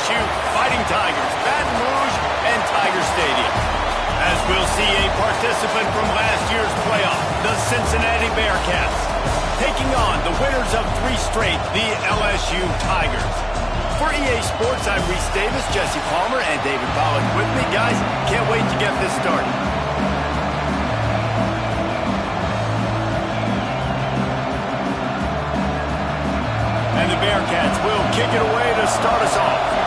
LSU Fighting Tigers, Baton Rouge, and Tiger Stadium. As we'll see a participant from last year's playoff, the Cincinnati Bearcats, taking on the winners of 3 straight, the LSU Tigers. For EA Sports, I'm Reese Davis, Jesse Palmer, and David Pollock with me. Guys, can't wait to get this started. And the Bearcats will kick it away to start us off.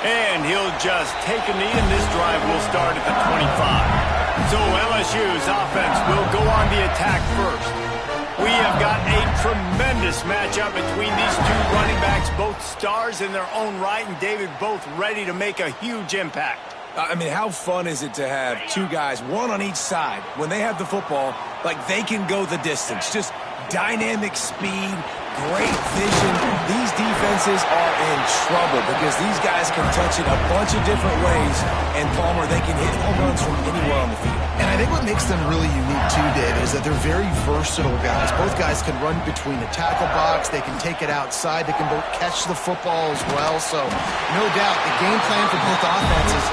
And he'll just take a knee, and this drive will start at the 25. So LSU's offense will go on the attack first. We have got a tremendous matchup between these 2 running backs, both stars in their own right, and David, both ready to make a huge impact. I mean, how fun is it to have 2 guys, one on each side, when they have the football, like they can go the distance. Just dynamic speed, great vision. These defenses are in trouble because these guys can touch it a bunch of different ways, and Palmer, they can hit home runs from anywhere on the field. And I think what makes them really unique too, David, is that they're very versatile guys. Both guys can run between the tackle box. They can take it outside. They can both catch the football as well. So, no doubt, the game plan for both offenses,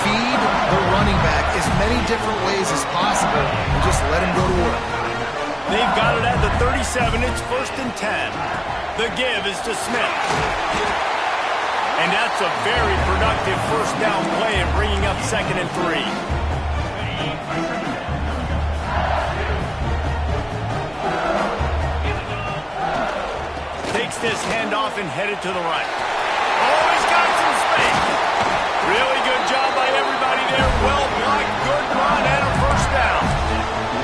feed the running back as many different ways as possible and just let him go to work. They've got it at the 37. It's 1st and 10. The give is to Smith. And that's a very productive first down play and bringing up 2nd and 3. Takes this handoff and headed to the right. Oh, he's got some space. Really good job by everybody there. Well blocked, good run, and a first down.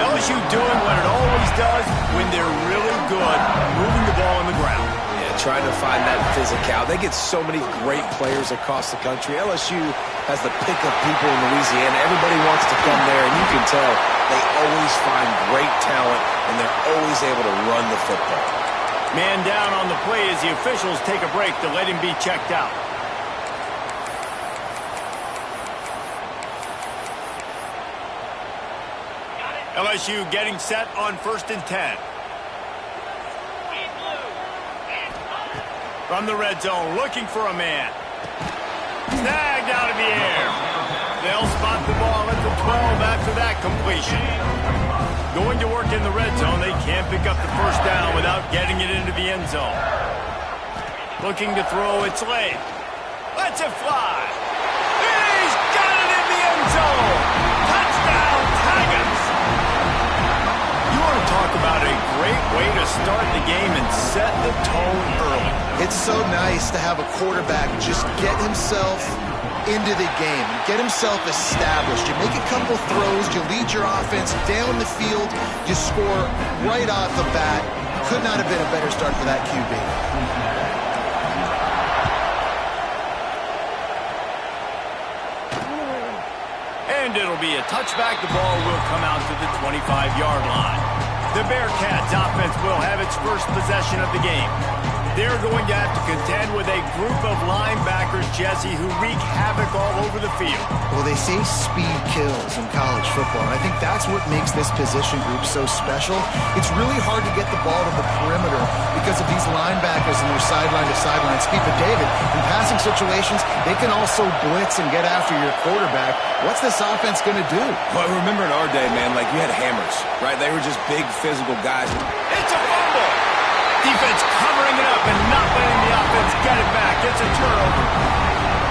LSU doing what it always does when they're really good, moving the ball on the ground. Yeah, trying to find that physical. They get so many great players across the country. LSU has the pick of people in Louisiana. Everybody wants to come there, and you can tell they always find great talent, and they're always able to run the football. Man down on the play as the officials take a break to let him be checked out. LSU getting set on 1st and 10. From the red zone, looking for a man. Snagged out of the air. They'll spot the ball at the 12 after that completion. Going to work in the red zone, they can't pick up the first down without getting it into the end zone. Looking to throw, it's late. Lets it fly. He's got it in the end zone. Touchdown, Tigers. You want to talk about a great way to start the game and set the tone early. It's so nice to have a quarterback just get himself into the game, get himself established. You make a couple throws, you lead your offense down the field, you score right off the bat. Could not have been a better start for that QB. And it'll be a touchback. The ball will come out to the 25-yard line. The Bearcats offense will have its first possession of the game. They're going to have to contend with a group of linebackers, Jesse, who wreak havoc all over the field. Well, they say speed kills in college football, and I think that's what makes this position group so special. It's really hard to get the ball to the perimeter because of these linebackers and their sideline-to-sideline speed. But, David, in passing situations, they can also blitz and get after your quarterback. What's this offense going to do? Well, remember in our day, man, like you had hammers, right? They were just big physical guys. It's a fumble. Defense covering it up and not letting the offense get it back. It's a turnover.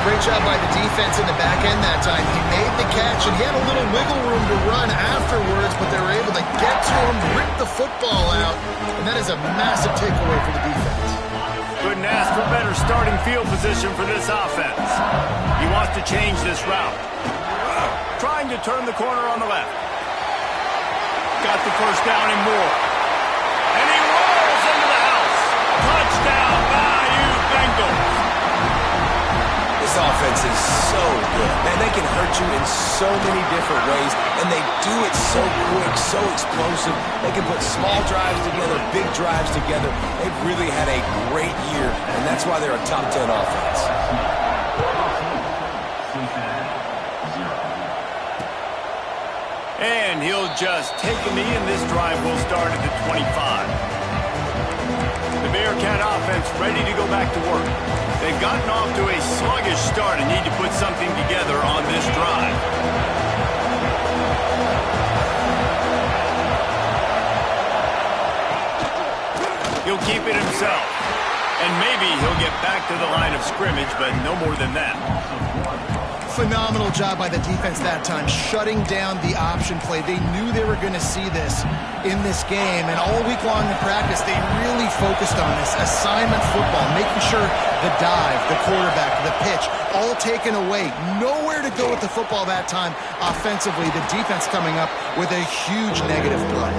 Great job by the defense in the back end that time. He made the catch, and he had a little wiggle room to run afterwards, but they were able to get to him, rip the football out, and that is a massive takeaway for the defense. Couldn't ask for better starting field position for this offense. He wants to change this route. Trying to turn the corner on the left. Got the first down and more. And he rolls into the house. Touchdown, Bayou Bengals. This offense is so good. Man, they can hurt you in so many different ways, and they do it so quick, so explosive. They can put small drives together, big drives together. They've really had a great year, and that's why they're a top 10 offense. And he'll just take a knee, and this drive will start at the 25. The Bearcat offense ready to go back to work. They've gotten off to a sluggish start and need to put something together on this drive. He'll keep it himself. And maybe he'll get back to the line of scrimmage, but no more than that. Phenomenal job by the defense that time, shutting down the option play. They knew they were going to see this in this game, and all week long in practice, they really focused on this assignment football, making sure the dive, the quarterback, the pitch, all taken away. Nowhere to go with the football that time offensively. The defense coming up with a huge negative play.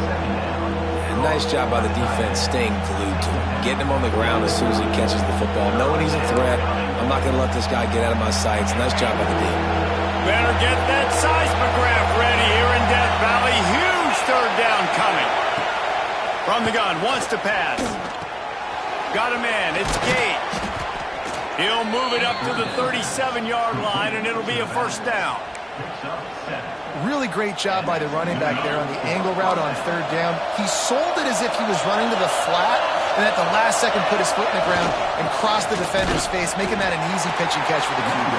Nice job by the defense staying glued to him, getting him on the ground as soon as he catches the football, knowing he's a threat. I'm not going to let this guy get out of my sights. Nice job by the D. Better get that seismograph ready here in Death Valley. Huge third down coming. From the gun, wants to pass. Got a man, it's Gage. He'll move it up to the 37-yard line, and it'll be a first down. Really great job by the running back there on the angle route on third down. He sold it as if he was running to the flat, and at the last second put his foot in the ground and crossed the defender's face, making that an easy pitch and catch for the QB.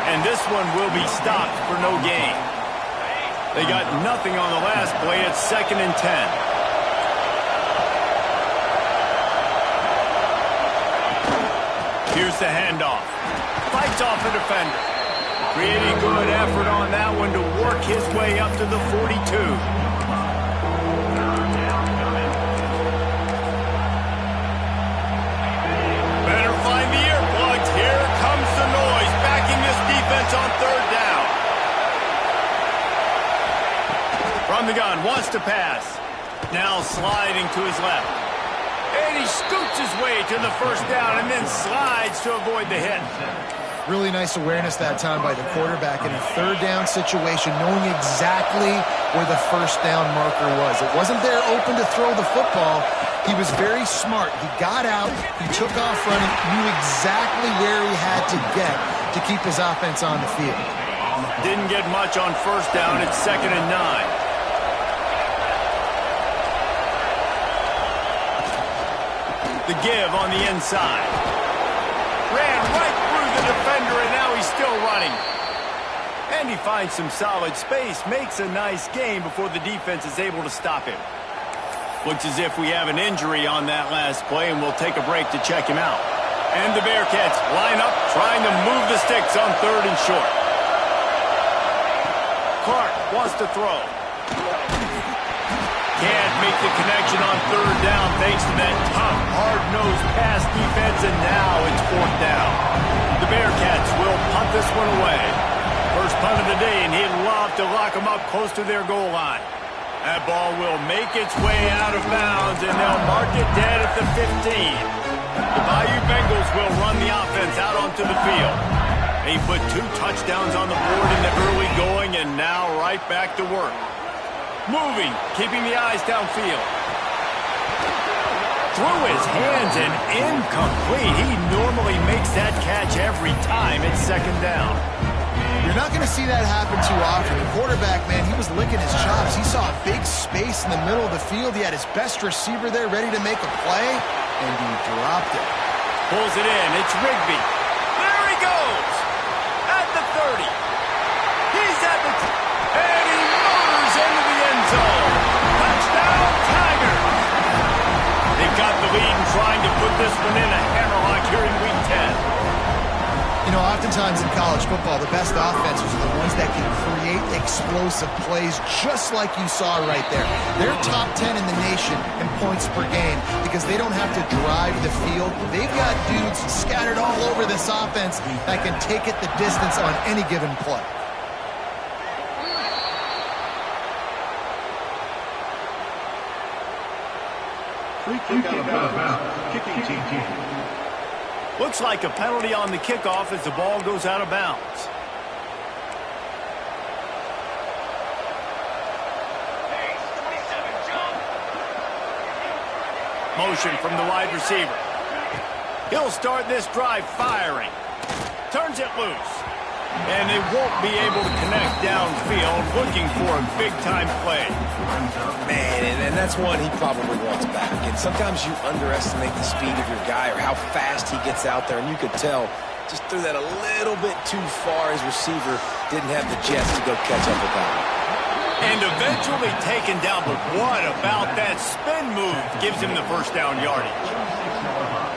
And this one will be stopped for no gain. They got nothing on the last play. It's 2nd and 10. Here's the handoff. Fights off the defender. Pretty good effort on that one to work his way up to the 42. Better find the earplugs. Here comes the noise, backing this defense on third down. From the gun, wants to pass. Now sliding to his left. And he scoots his way to the first down and then slides to avoid the hit. Really nice awareness that time by the quarterback in a third down situation, knowing exactly where the first down marker was. It wasn't there open to throw the football. He was very smart. He got out, he took off running, knew exactly where he had to get to keep his offense on the field. Didn't get much on first down. It's 2nd and 9. The give on the inside. Ran right through the defender, and now he's still running. And he finds some solid space, makes a nice gain before the defense is able to stop him. Looks as if we have an injury on that last play, and we'll take a break to check him out. And the Bearcats line up, trying to move the sticks on 3rd and short. Clark wants to throw. Can't make the connection on third down thanks to that tough, hard-nosed pass defense, and now it's 4th down. The Bearcats will punt this one away. First punt of the day, and he'd love to lock them up close to their goal line. That ball will make its way out of bounds, and they'll mark it dead at the 15. The Bayou Bengals will run the offense out onto the field. They put 2 touchdowns on the board in the early going, and now right back to work. Moving, keeping the eyes downfield. Through his hands and incomplete. He normally makes that catch every time. It's 2nd down. You're not going to see that happen too often. The quarterback, man, he was licking his chops. He saw a big space in the middle of the field. He had his best receiver there ready to make a play, and he dropped it. Pulls it in. It's Rigby. There he goes. At the 30. He's at the... and he motors into the end zone. Touchdown, Tigers. They've got the lead and trying to put this one in a hammerlock here in Week 10. You know, oftentimes in college football, the best offenses are the ones that can create explosive plays just like you saw right there. They're top 10 in the nation in points per game because they don't have to drive the field. They've got dudes scattered all over this offense that can take it the distance on any given play. Kicking team. Looks like a penalty on the kickoff as the ball goes out of bounds. Motion from the wide receiver. He'll start this drive firing. Turns it loose. And they won't be able to connect downfield, looking for a big-time play. Man, and that's one he probably wants back. And sometimes you underestimate the speed of your guy or how fast he gets out there, and you could tell just threw that a little bit too far. His receiver didn't have the jets to go catch up with that one. And eventually taken down, but what about that spin move gives him the first down yardage.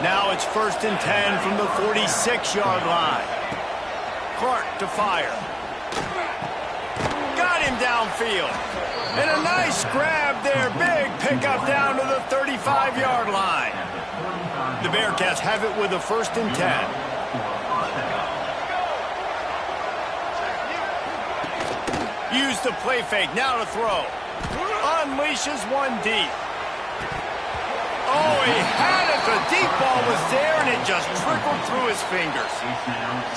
Now it's 1st and 10 from the 46-yard line. Clark to fire. Got him downfield. And a nice grab there. Big pickup down to the 35-yard line. The Bearcats have it with a 1st and 10. Use the play fake, now to throw. Unleashes one deep. Oh, he had it. The deep ball was there, and it just trickled through his fingers.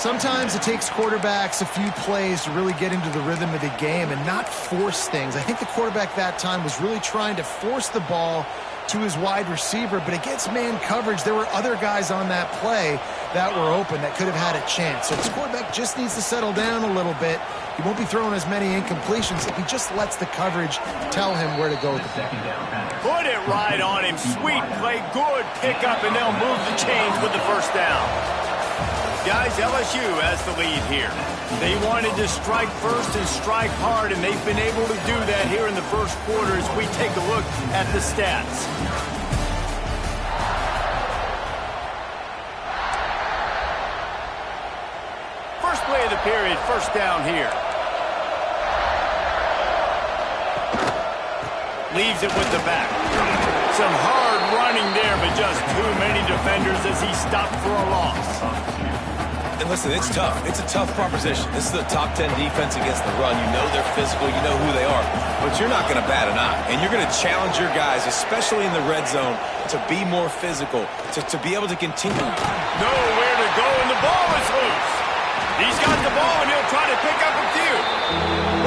Sometimes it takes quarterbacks a few plays to really get into the rhythm of the game and not force things. I think the quarterback that time was really trying to force the ball to his wide receiver, but against man coverage, there were other guys on that play that were open that could have had a chance. So this quarterback just needs to settle down a little bit. He won't be throwing as many incompletions if he just lets the coverage tell him where to go with the ball. Put it right on him. Sweet play, good pickup, and they'll move the chains with the first down. Guys, LSU has the lead here. They wanted to strike first and strike hard, and they've been able to do that here in the first quarter as we take a look at the stats. First play of the period, first down here. Leaves it with the back. Some hard running there, but just too many defenders as he stopped for a loss. And listen, it's tough. It's a tough proposition. This is the top 10 defense against the run. You know they're physical. You know who they are. But you're not going to bat an eye. And you're going to challenge your guys, especially in the red zone, to be more physical, to be able to continue. Nowhere to go, and the ball is loose. He's got the ball, and he'll try to pick up a few.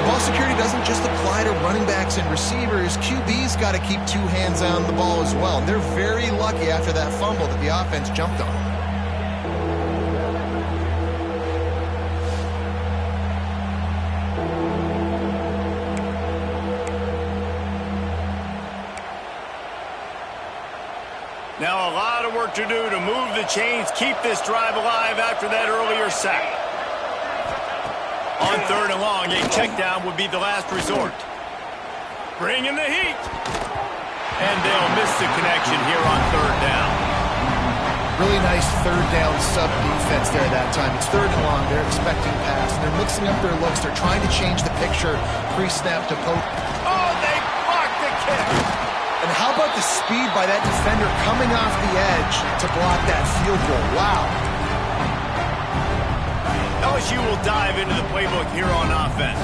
The ball security doesn't just apply to running backs and receivers. QB's got to keep two hands on the ball as well. They're very lucky after that fumble that the offense jumped on. Now a lot of work to do to move the chains, keep this drive alive after that earlier sack. On 3rd and long, a check down would be the last resort. Bring in the heat. And they'll miss the connection here on 3rd down. Really nice 3rd down sub defense there that time. It's 3rd and long. They're expecting pass. And they're mixing up their looks. They're trying to change the picture pre-snap to post. Oh, they blocked the kick. And how about the speed by that defender coming off the edge to block that field goal? Wow. LSU will dive into the playbook here on offense.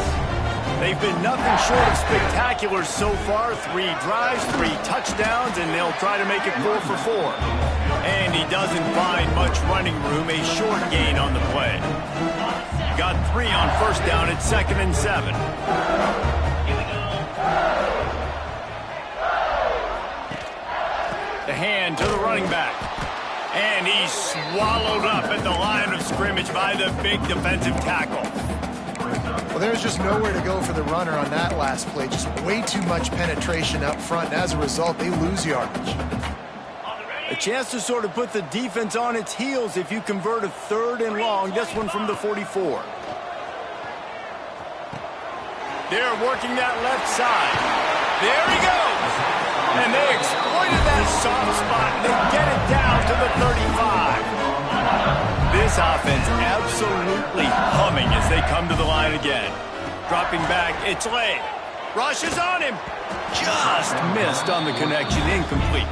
They've been nothing short of spectacular so far. 3 drives, 3 touchdowns, and they'll try to make it 4 for 4. And he doesn't find much running room, a short gain on the play. Got 3 on 1st down at 2nd and 7. The hand to the running back. And he's swallowed up at the line of scrimmage by the big defensive tackle. Well, there's just nowhere to go for the runner on that last play. Just way too much penetration up front. And as a result, they lose yardage. A chance to sort of put the defense on its heels if you convert a 3rd and long. This one from the 44. They're working that left side. There he goes. And they exploited that soft spot, and they get it down to the 35. This offense absolutely humming as they come to the line again. Dropping back, it's Lay. Rushes on him. Just missed on the connection, incomplete.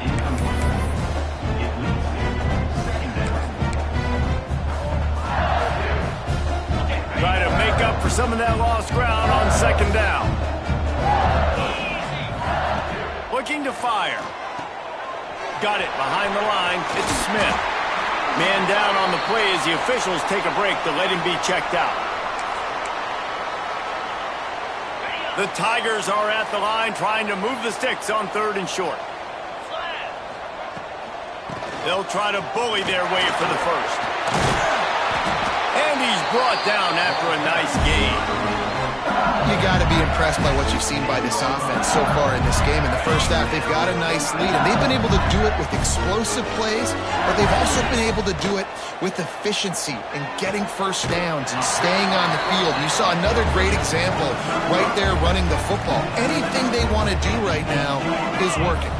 Try to make up for some of that lost ground on 2nd down. Looking to fire. Got it behind the line. It's Smith. Man down on the play as the officials take a break to let him be checked out. The Tigers are at the line trying to move the sticks on 3rd and short. They'll try to bully their way for the first. And he's brought down after a nice gain. You got to be impressed by what you've seen by this offense so far in this game. In the first half, they've got a nice lead, and they've been able to do it with explosive plays, but they've also been able to do it with efficiency and getting first downs and staying on the field. You saw another great example right there running the football. Anything they want to do right now is working.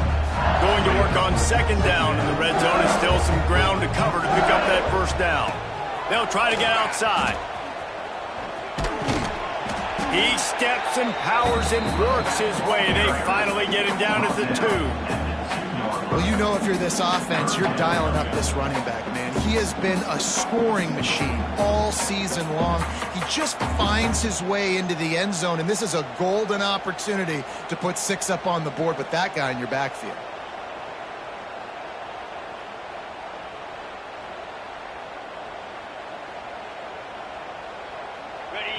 Going to work on second down in the red zone. Is still some ground to cover to pick up that first down. They'll try to get outside. He steps and powers and works his way. They finally get him down at the 2. Well, you know if you're this offense, you're dialing up this running back, man. He has been a scoring machine all season long. He just finds his way into the end zone, and this is a golden opportunity to put 6 up on the board with that guy in your backfield.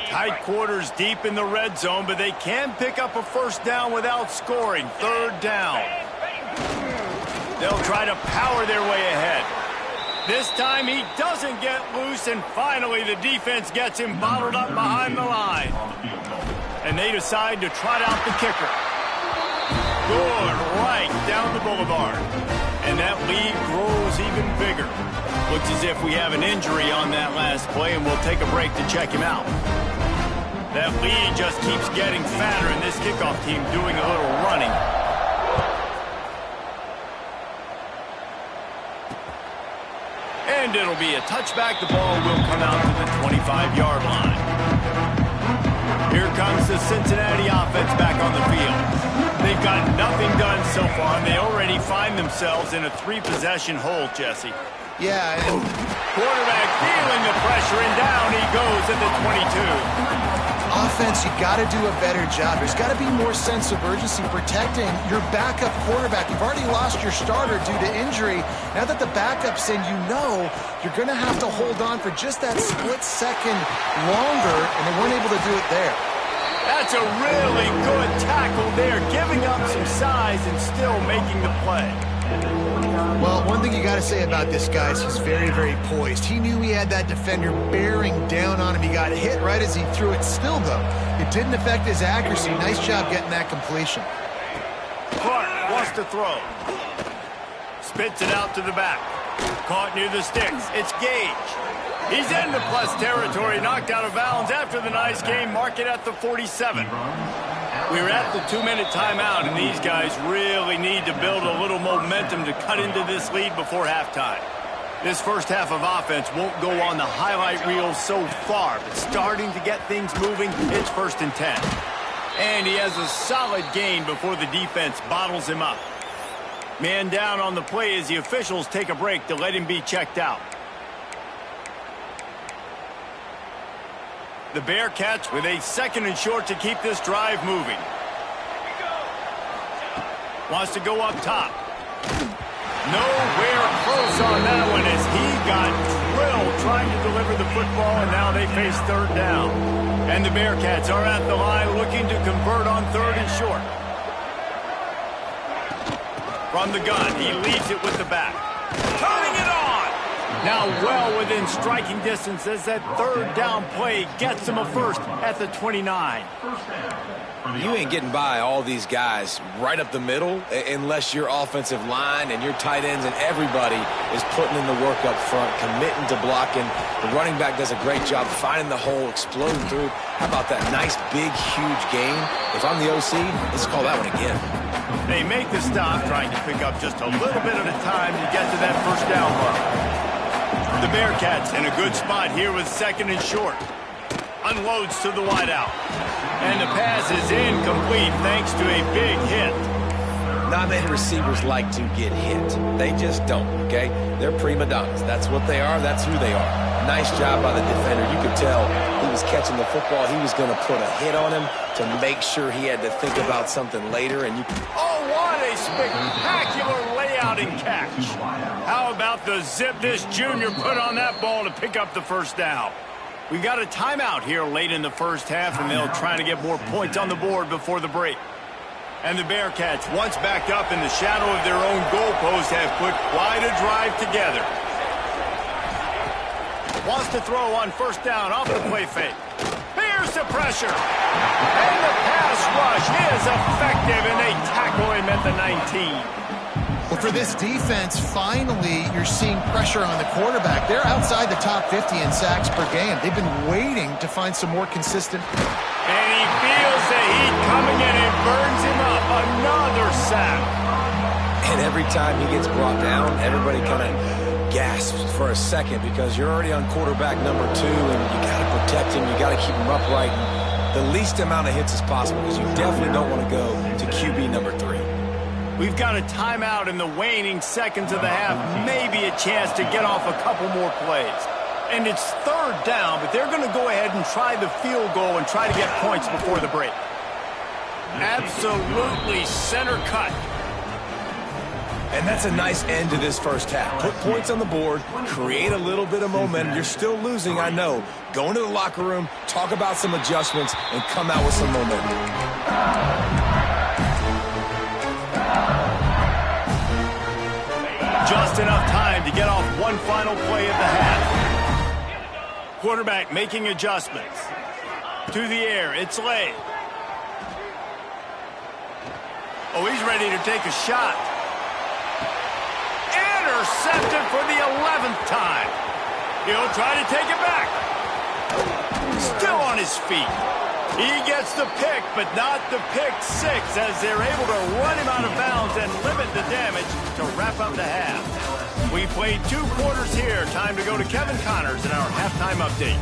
Tight quarters deep in the red zone, but they can pick up a first down without scoring. Third down. They'll try to power their way ahead. This time he doesn't get loose, and finally the defense gets him bottled up behind the line. And they decide to trot out the kicker. Good right down the boulevard. And that lead grows even bigger. Looks as if we have an injury on that last play, and we'll take a break to check him out. That lead just keeps getting fatter, and this kickoff team doing a little running. And it'll be a touchback. The ball will come out to the 25-yard line. Here comes the Cincinnati offense back on the field. They've got nothing done so far, and they already find themselves in a 3-possession hole, Jesse. Yeah, and quarterback feeling the pressure, and down he goes at the 22. Offense, you got to do a better job. There's got to be more sense of urgency protecting your backup quarterback. You've already lost your starter due to injury. Now that the backup's in, you know you're going to have to hold on for just that split second longer, and they weren't able to do it there. That's a really good tackle there, giving up some size and still making the play. Well, one thing you got to say about this guy is he's very, very poised. He knew he had that defender bearing down on him. He got hit right as he threw it. Still, though, it didn't affect his accuracy. Nice job getting that completion. Clark wants to throw. Spits it out to the back. Caught near the sticks. It's Gage. He's into plus territory, knocked out of bounds after the nice game. Mark it at the 47. We're at the 2-minute timeout, and these guys really need to build a little momentum to cut into this lead before halftime. This first half of offense won't go on the highlight reel so far, but starting to get things moving, it's 1st and 10. And he has a solid gain before the defense bottles him up. Man down on the play as the officials take a break to let him be checked out. The Bearcats with a 2nd and short to keep this drive moving. Wants to go up top. Nowhere close on that one as he got drilled trying to deliver the football, and now they face 3rd down. And the Bearcats are at the line looking to convert on 3rd and short. From the gun, he leaves it with the back. Turning it on! Now well within striking distance as that 3rd down play gets him a first at the 29. You ain't getting by all these guys right up the middle unless your offensive line and your tight ends and everybody is putting in the work up front, committing to blocking. The running back does a great job finding the hole, exploding through. How about that nice, big, huge gain? If I'm the OC, let's call that one again. They make the stop, trying to pick up just a little bit at a time to get to that first down mark. The Bearcats in a good spot here with 2nd and short. Unloads to the wideout. And the pass is incomplete thanks to a big hit. Not many receivers like to get hit. They just don't, okay? They're prima donnas. That's what they are. That's who they are. Nice job by the defender. You could tell he was catching the football. He was going to put a hit on him to make sure he had to think about something later. And oh, what a spectacular layout and catch. How about the zip this junior put on that ball to pick up the first down? We got a timeout here late in the first half, and they'll try to get more points on the board before the break. And the Bearcats, once backed up in the shadow of their own goalpost, have put quite a drive together. Wants to throw on first down off the play fake. Here's the pressure. And the pass rush is effective, and they tackle him at the 19. Well, for this defense, finally, you're seeing pressure on the quarterback. They're outside the top 50 in sacks per game. They've been waiting to find some more consistent. And he feels the heat coming in and burns him up. Another sack. And every time he gets brought down, everybody kind of gasps for a second because you're already on quarterback number 2, and you got to protect him. You got to keep him upright. And the least amount of hits as possible because you definitely don't want to go to QB number 3. We've got a timeout in the waning seconds of the half. Maybe a chance to get off a couple more plays. And it's third down, but they're going to go ahead and try the field goal and try to get points before the break. Absolutely center cut. And that's a nice end to this first half. Put points on the board, create a little bit of momentum. You're still losing, I know. Go into the locker room, talk about some adjustments, and come out with some momentum. Just enough time to get off one final play of the half. Quarterback making adjustments. To the air, it's Lay. Oh, he's ready to take a shot. Intercepted for the 11th time. He'll try to take it back. Still on his feet. He gets the pick, but not the pick six, as they're able to run him out of bounds and limit the damage to wrap up the half. We played 2 quarters here. Time to go to Kevin Connors in our halftime update.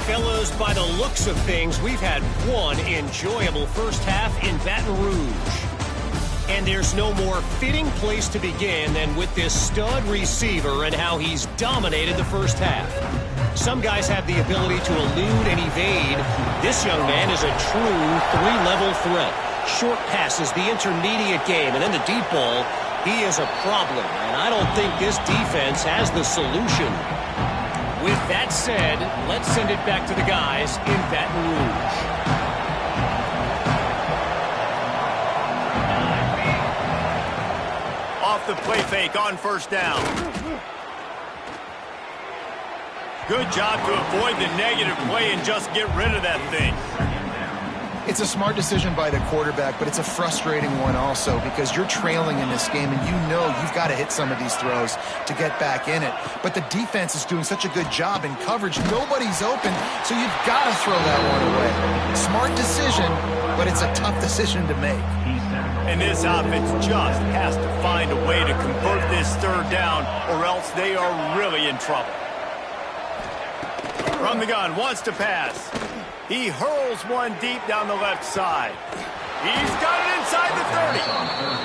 Fellas, by the looks of things, we've had one enjoyable first half in Baton Rouge. And there's no more fitting place to begin than with this stud receiver and how he's dominated the first half. Some guys have the ability to elude and evade. This young man is a true 3-level threat. Short passes, the intermediate game, and then the deep ball. He is a problem, and I don't think this defense has the solution. With that said, let's send it back to the guys in Baton Rouge. Off the play fake on first down. Good job to avoid the negative play and just get rid of that thing. It's a smart decision by the quarterback, but it's a frustrating one also because you're trailing in this game and you know you've got to hit some of these throws to get back in it. But the defense is doing such a good job in coverage. Nobody's open, so you've got to throw that one away. Smart decision, but it's a tough decision to make. And this offense just has to find a way to convert this third down or else they are really in trouble. From the gun, wants to pass. He hurls one deep down the left side. He's got it inside the 30.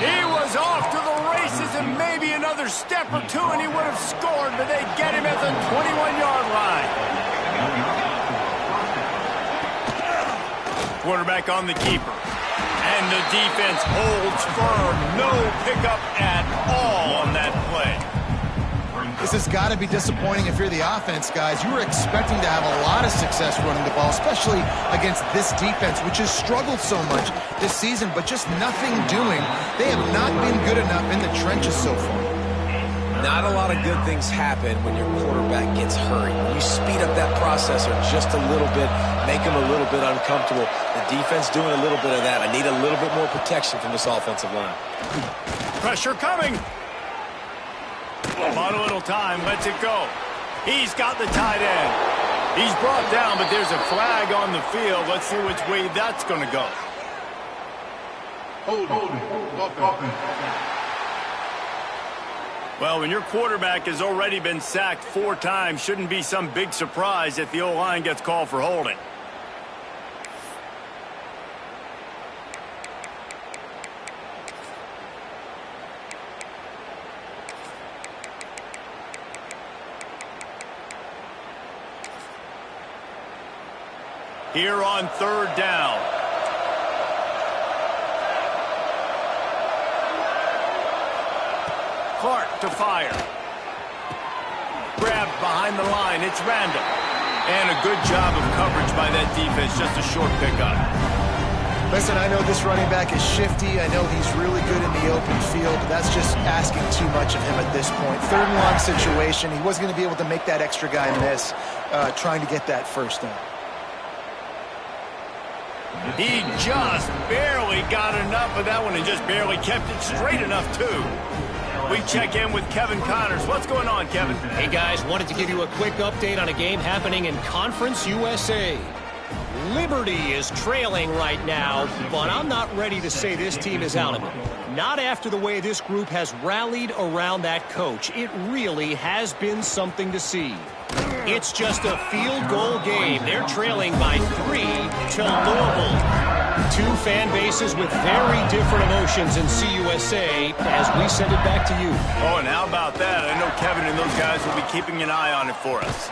He was off to the races and maybe another step or two and he would have scored, but they get him at the 21-yard line. Quarterback on the keeper. And the defense holds firm. No pickup at all on that play. This has got to be disappointing if you're the offense, guys. You were expecting to have a lot of success running the ball, especially against this defense, which has struggled so much this season, but just nothing doing. They have not been good enough in the trenches so far. Not a lot of good things happen when your quarterback gets hurt. You speed up that processor just a little bit, make him a little bit uncomfortable. The defense doing a little bit of that. I need a little bit more protection from this offensive line. Pressure coming. About a little time, lets it go. He's got the tight end. He's brought down, but there's a flag on the field. Let's see which way that's going to go. Hold it. Well, when your quarterback has already been sacked 4 times, shouldn't be some big surprise if the O-line gets called for holding. Here on third down. Clark to fire. Grabbed behind the line. It's Randall. And a good job of coverage by that defense. Just a short pickup. Listen, I know this running back is shifty. I know he's really good in the open field, but that's just asking too much of him at this point. 3rd and long situation. He wasn't going to be able to make that extra guy miss, trying to get that first down. He just barely got enough of that one and just barely kept it straight enough, too. We check in with Kevin Connors. What's going on, Kevin? Hey, guys, wanted to give you a quick update on a game happening in Conference USA. Liberty is trailing right now, but I'm not ready to say this team is out of it. Not after the way this group has rallied around that coach. It really has been something to see. It's just a field goal game. They're trailing by 3 to Louisville. 2 fan bases with very different emotions in CUSA as we send it back to you. Oh, and how about that? I know Kevin and those guys will be keeping an eye on it for us.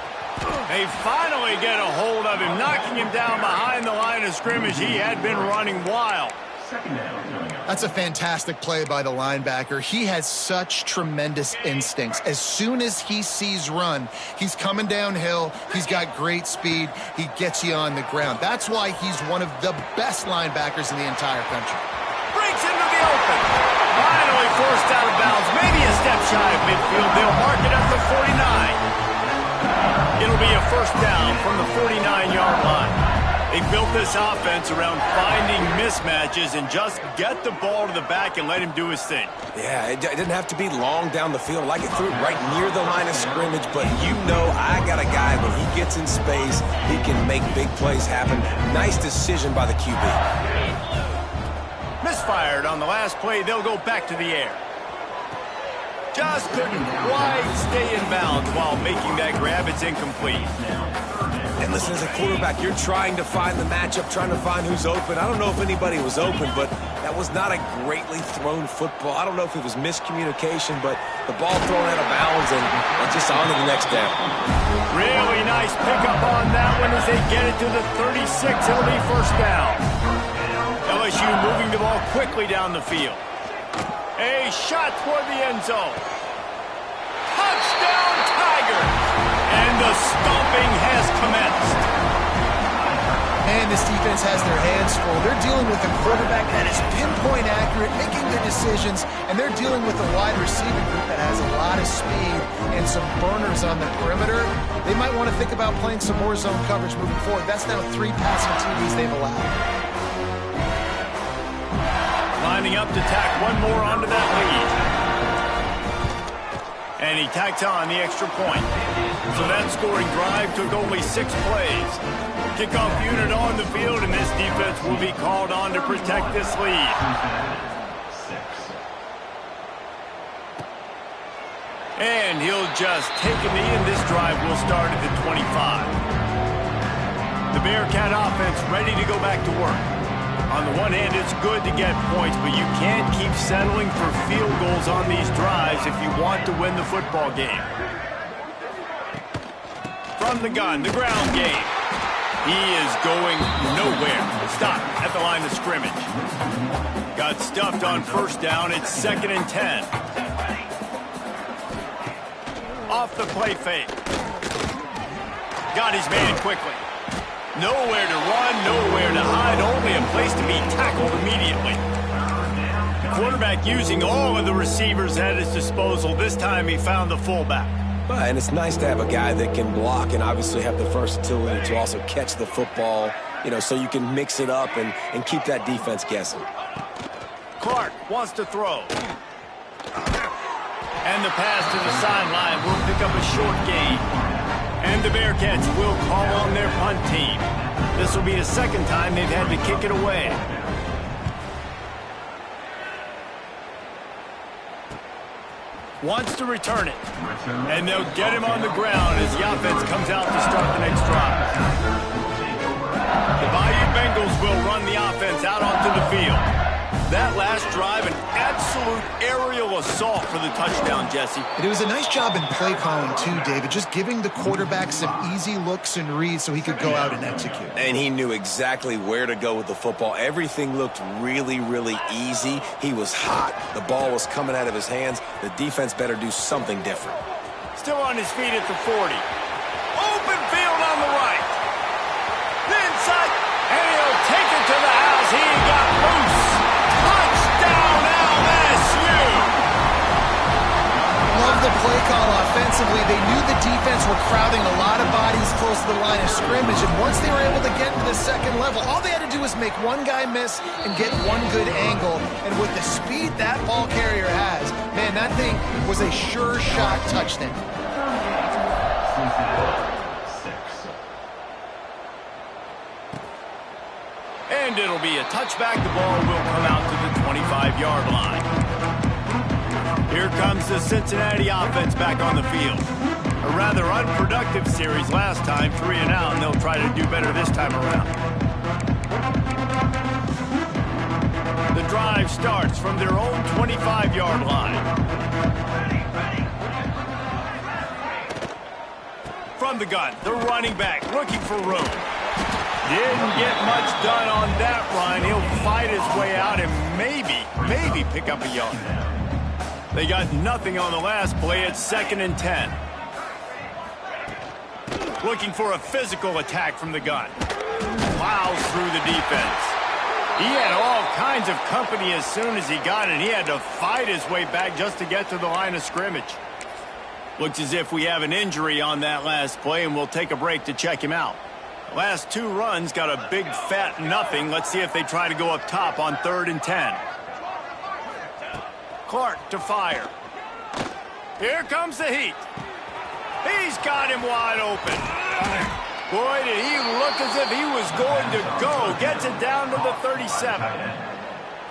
They finally get a hold of him, knocking him down behind the line of scrimmage. He had been running wild. That's a fantastic play by the linebacker. He has such tremendous instincts. As soon as he sees run, he's coming downhill. He's got great speed. He gets you on the ground. That's why he's one of the best linebackers in the entire country. Breaks into the open. Finally forced out of bounds. Maybe a step shy of midfield. They'll mark it at the 49. It'll be a first down from the 49-yard line. They built this offense around finding mismatches and just get the ball to the back and let him do his thing. Yeah, it didn't have to be long down the field. Like it threw it right near the line of scrimmage, but you know I got a guy, when he gets in space, he can make big plays happen. Nice decision by the QB. Misfired on the last play. They'll go back to the air. Just couldn't quite stay in bounds while making that grab. It's incomplete. And listen, as a quarterback, you're trying to find the matchup, trying to find who's open. I don't know if anybody was open, but that was not a greatly thrown football. I don't know if it was miscommunication, but the ball thrown out of bounds and just on to the next down. Really nice pickup on that one as they get it to the 36. It'll be first down. LSU moving the ball quickly down the field. A shot toward the end zone. Touchdown, Tigers! And the stomping has commenced. And this defense has their hands full. They're dealing with a quarterback that is pinpoint accurate, making good decisions, and they're dealing with a wide receiving group that has a lot of speed and some burners on the perimeter. They might want to think about playing some more zone coverage moving forward. That's now 3 passing TDs they've allowed. Lining up to tack one more onto that lead. And he tacks on the extra point. So that scoring drive took only 6 plays. Kickoff unit on the field, and this defense will be called on to protect this lead. And he'll just take a knee, and this drive will start at the 25. The Bearcat offense ready to go back to work. On the one hand, it's good to get points, but you can't keep settling for field goals on these drives if you want to win the football game. From the gun, the ground game. He is going nowhere. Stop at the line of scrimmage. Got stuffed on first down. It's 2nd and 10. Off the play fake. Got his man quickly. Nowhere to run, nowhere to hide, only a place to be tackled immediately. The quarterback using all of the receivers at his disposal. This time he found the fullback. And it's nice to have a guy that can block and obviously have the versatility to also catch the football, so you can mix it up and keep that defense guessing. Clark wants to throw. And the pass to the sideline will pick up a short gain. And the Bearcats will call on their punt team. This will be the 2nd time they've had to kick it away. Wants to return it. And they'll get him on the ground as the offense comes out to start the next drive. The Bayou Bengals will run the offense out onto the field. That last drive, an absolute aerial assault for the touchdown, Jesse. It was a nice job in play calling, too, David, just giving the quarterback some easy looks and reads so he could go out and execute. And he knew exactly where to go with the football. Everything looked really, really easy. He was hot. The ball was coming out of his hands. The defense better do something different. Still on his feet at the 40. Open field on the right. The inside, and he'll take it to the house. He got offensively, they knew the defense were crowding a lot of bodies close to the line of scrimmage, and once they were able to get to the second level, all they had to do was make one guy miss and get one good angle. And with the speed that ball carrier has, man, that thing was a sure shot touchdown. And it'll be a touchback. The ball will come out to the 25-yard line. Here comes the Cincinnati offense back on the field. A rather unproductive series last time, 3 and out, and they'll try to do better this time around. The drive starts from their own 25-yard line. From the gun, the running back looking for room. Didn't get much done on that run. He'll fight his way out and maybe pick up a yard. They got nothing on the last play. It's 2nd and 10. Looking for a physical attack from the gun. Plows through the defense. He had all kinds of company as soon as he got it. He had to fight his way back just to get to the line of scrimmage. Looks as if we have an injury on that last play, and we'll take a break to check him out. Last 2 runs got a big fat nothing. Let's see if they try to go up top on 3rd and 10. Clark to fire. Here comes the heat. He's got him wide open. Boy, did he look as if he was going to go. Gets it down to the 37.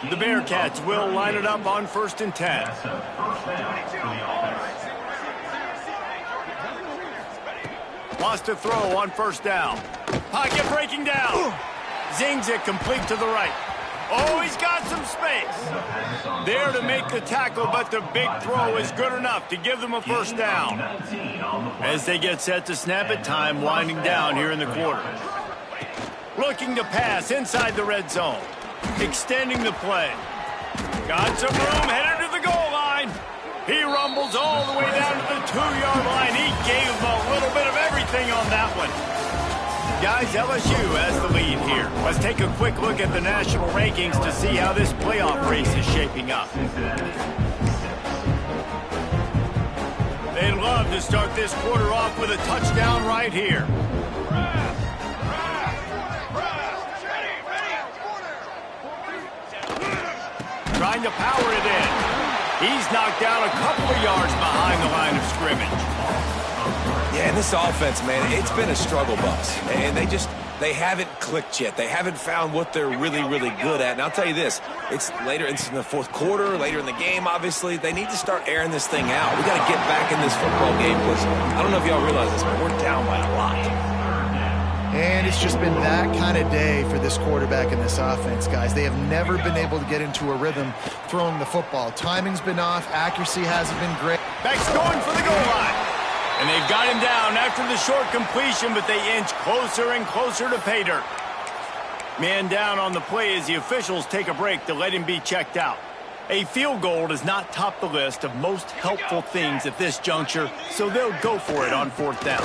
The Bearcats will line it up on 1st and 10. Wants to throw on 1st down. Pocket breaking down. Zings it complete to the right. Oh, he's got some space. There to make the tackle, but the big throw is good enough to give them a 1st down. As they get set to snap it, time winding down here in the quarter. Looking to pass inside the red zone. Extending the play. Got some room, headed to the goal line. He rumbles all the way down to the 2-yard line. He gave them a little bit of everything on that one. Guys, LSU has the lead here. Let's take a quick look at the national rankings to see how this playoff race is shaping up. They'd love to start this quarter off with a touchdown right here. Trying to power it in. He's knocked down a couple of yards behind the line of scrimmage. Yeah, and this offense, man, it's been a struggle bus. And they haven't clicked yet. They haven't found what they're really, really good at. And I'll tell you this, it's in the 4th quarter, later in the game, obviously. They need to start airing this thing out. We got to get back in this football game because I don't know if y'all realize this, but we're down by a lot. And it's just been that kind of day for this quarterback and this offense, guys. They have never been able to get into a rhythm throwing the football. Timing's been off. Accuracy hasn't been great. Back's going for the goal line. And they've got him down after the short completion, but they inch closer and closer to pay dirt. Man down on the play as the officials take a break to let him be checked out. A field goal does not top the list of most helpful things at this juncture, so they'll go for it on 4th down.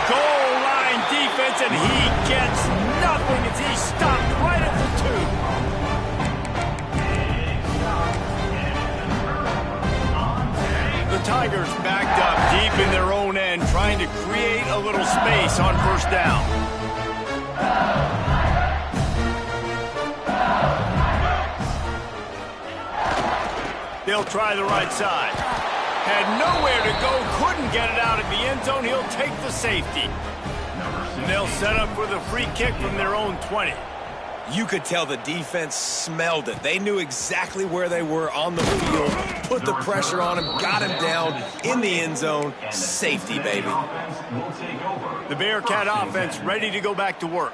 Goal line defense, and he gets nothing as he stopped right at the 2. The Tigers backed up deep in their own end, trying to create a little space on 1st down. They'll try the right side. Had nowhere to go, couldn't get it out of the end zone. He'll take the safety. And they'll set up for the free kick from their own 20. You could tell the defense smelled it. They knew exactly where they were on the field, put the pressure on him, got him down in the end zone. Safety, baby. The Bearcat offense ready to go back to work.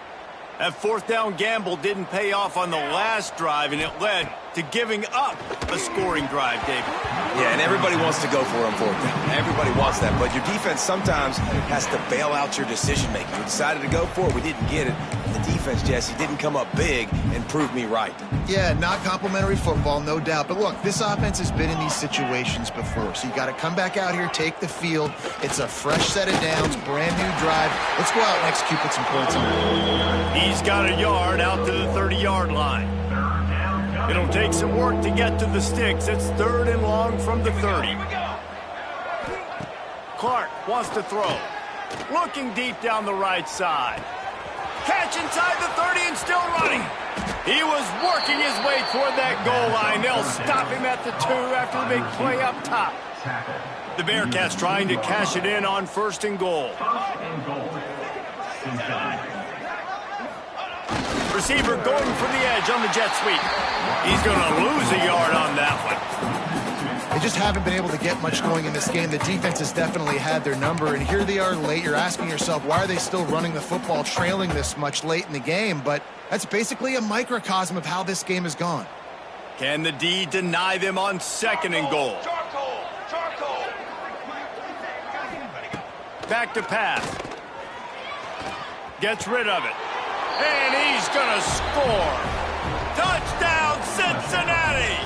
That 4th down gamble didn't pay off on the last drive, and it led to giving up a scoring drive, David. Yeah, and everybody wants to go for it on 4th down. Everybody wants that, but your defense sometimes has to bail out your decision-making. We decided to go for it. We didn't get it. And the defense, Jesse, didn't come up big and prove me right. Yeah, not complimentary football, no doubt. But look, this offense has been in these situations before, so you got to come back out here, take the field. It's a fresh set of downs, brand new drive. Let's go out and execute, put some points on it. He's got a yard out to the 30-yard line. It'll take some work to get to the sticks. It's 3rd and long from the 30. Clark wants to throw. Looking deep down the right side. Catch inside the 30 and still running. He was working his way toward that goal line. They'll stop him at the 2 after the big play up top. The Bearcats trying to cash it in on 1st and goal. Receiver going for the edge on the jet sweep. He's going to lose a yard on that one. They just haven't been able to get much going in this game. The defense has definitely had their number, and here they are late. You're asking yourself, why are they still running the football, trailing this much late in the game? But that's basically a microcosm of how this game has gone. Can the D deny them on 2nd and goal? Back to pass. Gets rid of it. And he's going to score. Touchdown, Cincinnati!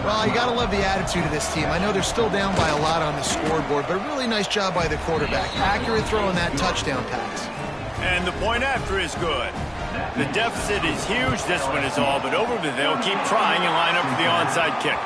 Well, you got to love the attitude of this team. I know they're still down by a lot on the scoreboard, but a really nice job by the quarterback. Accurate throw on that touchdown pass. And the point after is good. The deficit is huge. This one is all but over, but they'll keep trying and line up for the onside kick.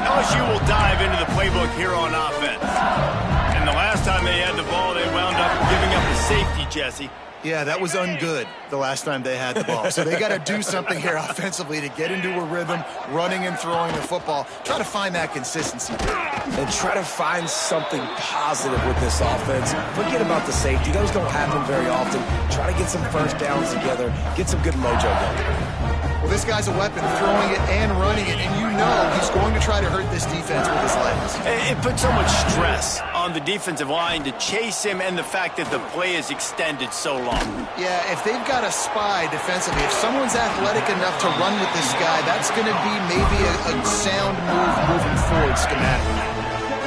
LSU will dive into the playbook here on offense. And the last time they had the ball, they wound up giving up a safety, Jesse. Yeah, that was ungood the last time they had the ball. So they got to do something here offensively to get into a rhythm, running and throwing the football. Try to find that consistency. And try to find something positive with this offense. Forget about the safety. Those don't happen very often. Try to get some first downs together. Get some good mojo going. Well, this guy's a weapon, throwing it and running it, and you know he's going to try to hurt this defense with his legs. It puts so much stress on the defensive line to chase him and the fact that the play is extended so long. Yeah, if they've got a spy defensively, if someone's athletic enough to run with this guy, that's going to be maybe a sound move moving forward schematically.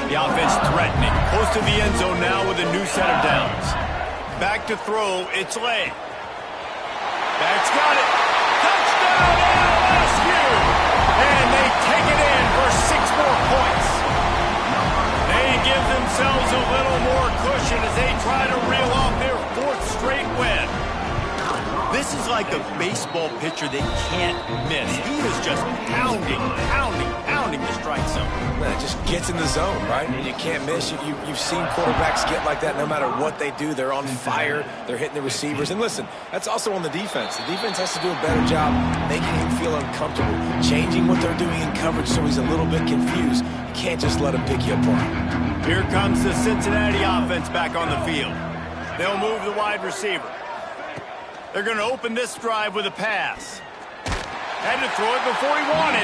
The offense threatening, close to the end zone now with a new set of downs. Back to throw, it's Lay. That's got it. Touchdown LSU! And they take it in for 6 more points. They give themselves a little more cushion as they try to reel off their 4th straight win. This is like a baseball pitcher they can't miss. He is just pounding the strike zone. Man, it just gets in the zone, right? You can't miss. You've seen quarterbacks get like that no matter what they do. They're on fire. They're hitting the receivers. And listen, that's also on the defense. The defense has to do a better job making him feel uncomfortable, changing what they're doing in coverage so he's a little bit confused. You can't just let him pick you apart. Here comes the Cincinnati offense back on the field. They'll move the wide receiver. They're going to open this drive with a pass. Had to throw it before he wanted.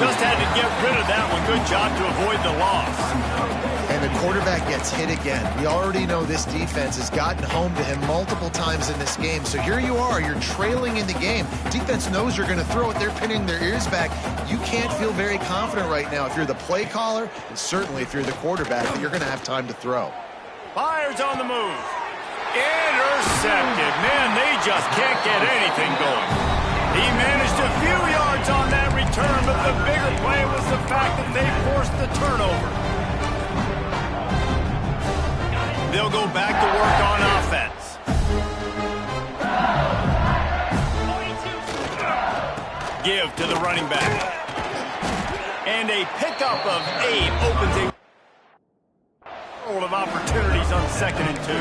Just had to get rid of that one. Good job to avoid the loss. And the quarterback gets hit again. We already know this defense has gotten home to him multiple times in this game. So here you are. You're trailing in the game. Defense knows you're going to throw it. They're pinning their ears back. You can't feel very confident right now if you're the play caller, and certainly if you're the quarterback, that you're going to have time to throw. Fires on the move. Intercepted. Man, they just can't get anything going. He managed a few yards on that return, but the bigger play was the fact that they forced the turnover. They'll go back to work on offense. Give to the running back. And a pickup of 8 opens a world of opportunities on 2nd and 2.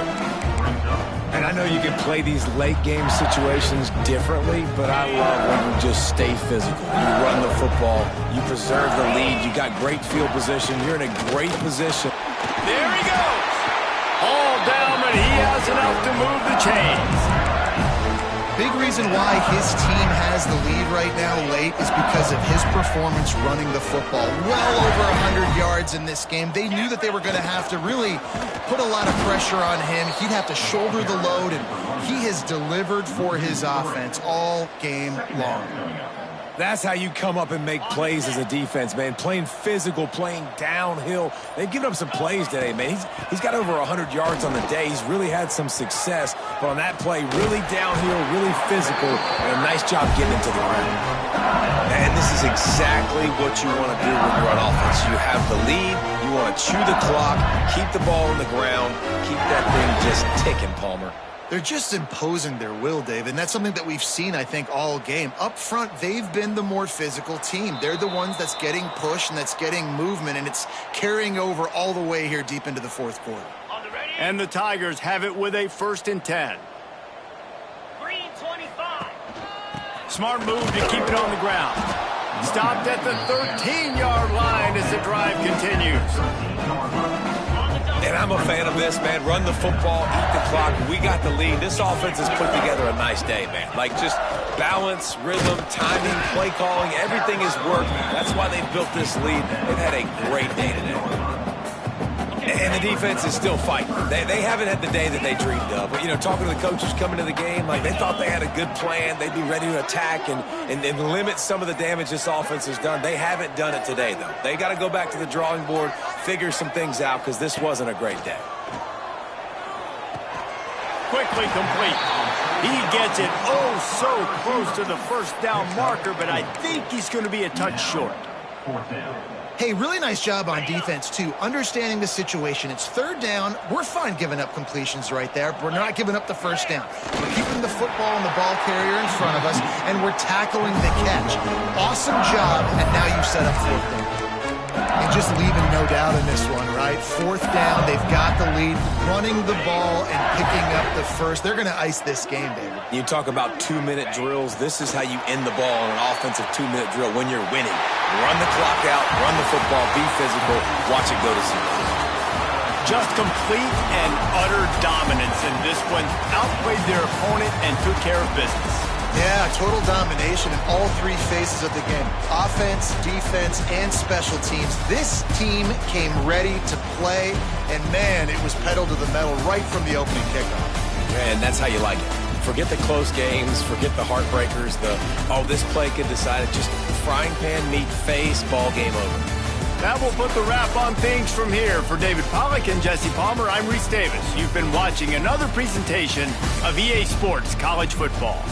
And I know you can play these late game situations differently, but I love when you just stay physical. You run the football, you preserve the lead, you got great field position, you're in a great position. There he goes. All down, but he has enough to move the chains. Big reason why his team has the lead right now late is because of his performance running the football. Well over 100 yards in this game. They knew that they were going to have to really put a lot of pressure on him. He'd have to shoulder the load, and he has delivered for his offense all game long. That's how you come up and make plays as a defense, man. Playing physical, playing downhill. They've given up some plays today, man. He's got over 100 yards on the day. He's really had some success. But on that play, really downhill, really physical, and a nice job getting into the ground. And this is exactly what you want to do when you're on offense. You have the lead. You want to chew the clock, keep the ball on the ground, keep that thing just ticking, Palmer. They're just imposing their will, Dave, and that's something that we've seen, I think, all game. Up front, they've been the more physical team. They're the ones that's getting pushed and that's getting movement, and it's carrying over all the way here deep into the fourth quarter. And the Tigers have it with a 1st and 10. Green 25. Smart move to keep it on the ground. Stopped at the 13-yard line as the drive continues. And I'm a fan of this, man. Run the football, eat the clock. We got the lead. This offense has put together a nice day, man. Like, just balance, rhythm, timing, play calling, everything has worked. That's why they built this lead. They've had a great day today. And the defense is still fighting. They haven't had the day that they dreamed of. But, you know, talking to the coaches coming to the game, like, they thought they had a good plan. They'd be ready to attack and limit some of the damage this offense has done. They haven't done it today, though. They got to go back to the drawing board, figure some things out, because this wasn't a great day. Quickly complete. He gets it so close to the first down marker, but I think he's going to be a touch short. Hey, really nice job on defense, too. Understanding the situation. It's 3rd down. We're fine giving up completions right there, but we're not giving up the first down. We're keeping the football and the ball carrier in front of us, and we're tackling the catch. Awesome job, and now you set up 4th down. And just leaving no doubt in this one, right? 4th down, they've got the lead, running the ball and picking up the first. They're going to ice this game, David. You talk about 2-minute drills. This is how you end the ball on an offensive 2-minute drill when you're winning. Run the clock out, run the football, be physical, watch it go to 0. Just complete and utter dominance in this one. Outplayed their opponent and took care of business. Yeah, total domination in all 3 phases of the game. Offense, defense, and special teams. This team came ready to play, and, man, it was pedal to the metal right from the opening kickoff. And that's how you like it. Forget the close games, forget the heartbreakers, this play could decide it. Just frying pan meat face, ball game over. That will put the wrap on things from here. For David Pollack and Jesse Palmer, I'm Reese Davis. You've been watching another presentation of EA Sports College Football.